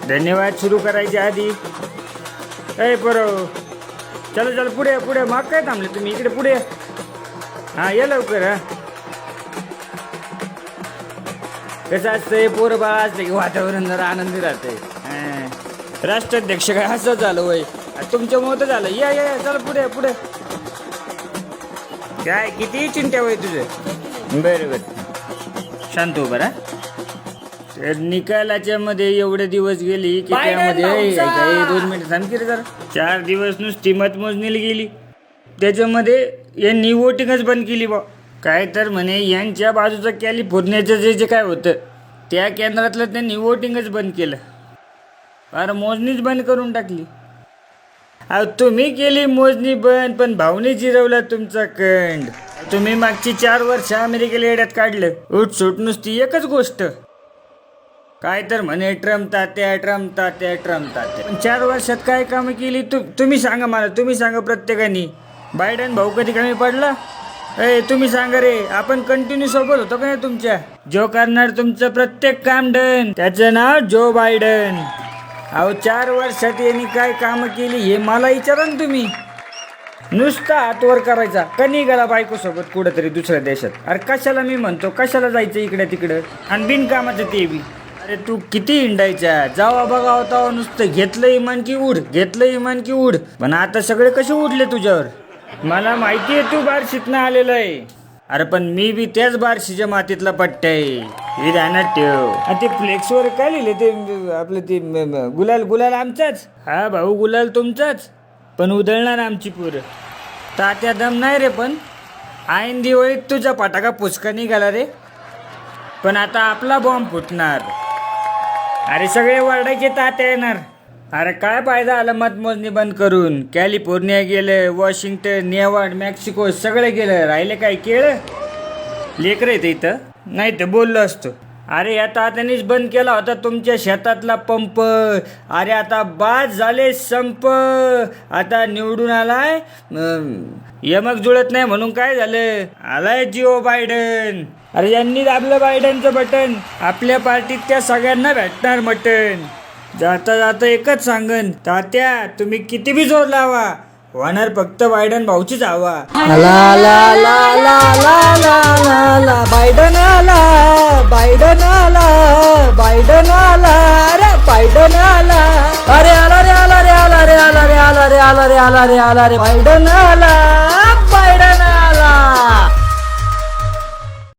धन्यवाद सुरू करायच्या आधी ए बरो चलो चलो पुढे पुढे माग काय थांबले तुम्ही इकडे पुढे हां या लवकर हा कसं असतंय पोरं बाळा असते की वातावरण जरा आनंदी राहते राष्ट्राध्यक्ष काय असं झालं वय तुमच्यामुळं तर झालं या या चला पुढे पुढे काय किती चिंता वय तुझं बरं बरं शांत हो बरा तर निकालाच्या मध्ये एवढे दिवस गेली की त्यामध्ये 2 मिनिट थांब की रे जरा 4 दिवस नुसती मतमोजणीला गेली त्याच्यामध्ये यांनी वोटिंगच बंद केली बा काय तर म्हणे यांच्या बाजूचं कॅलिफोर्नियाचं जे काय होतं त्या केंद्रातलं त्यांनी वोटिंगच बंद केलं फार मोजणीच बंद करून टाकली अहो तुम्ही केली मोजणी बंद पण भावने जिरवला तुमचा कंड तुम्ही मागची 4 वर्ष अमेरिकेला येड्यात काढलं उठसूट नुसती एकच गोष्ट काय तर म्हणे ट्रम्प तात्या पण 4 वर्षात काय कामं केली तुम्ही सांगा मला तुम्ही सांगा प्रत्येकाने बायडन भाऊ कधी कमी पडला तुम्ही सांगा रे आपण कंटिन्यू सोबत होतो का नाही तुमच्या जो करणार तुमचं प्रत्येक काम डन त्याचं नाव जो बायडन अहो 4 वर्षात यांनी काय कामं केली हे मला विचारा ना तुम्ही नुसता हातवर करायचा कनी गेला बायकोसोबत कुठंतरी दुसऱ्या देशात अरे कशाला मी म्हणतो कशाला जायचं इकडे तिकडं आणि बिनकामाचं ते बी अरे तू किती हिंडायच्या जावा बघा होता नुसतं घेतलं इमान की उड पण आता सगळे कसे उडले तुझ्यावर मला माहिती आहे तू बार्शीतनं आलेलं आहे अरे पण मी बी त्याच बार्शीच्या मातीतला पट्ट्या आहे हे ध्यानात ठेव ते फ्लेक्सवर काय लिहिले ते आपलं ते गुलाल आमचाच हा भाऊ गुलाल तुमचाच पण उधळणार आमची पोरं तात्या दम नाही रे पण ऐन दिवाळीत तुझा फटाका पुचका निघाला रे पण आता आपला बॉम्ब फुटणार अरे सगळे वरडायचे तात्या येणार अरे काय फायदा आला मतमोजणी बंद करून कॅलिफोर्निया गेलं वॉशिंग्टन नेवाड मेक्सिको सगळे गेलं राहिले काय केळं लेकरं येतं इथं नाही तर बोललो असतो अरे या तात्यानेच बंद केला होता तुमच्या शेतातला पंप अरे आता बाद झाले संप आता निवडून आलाय यमक जुळत नाही म्हणून काय झालं आलाय जिओ बायडन अरे यांनी दाबलं बायडनचं बटन आपल्या पार्टीत त्या सगळ्यांना भेटणार मटन जाता जाता एकच सांगन तात्या तुम्ही किती बी जोर लावा होणार फक्त बायडन भाऊचीच हवा बायडन आला अरे बायडन आला अरे आला रे बायडन आला बायडन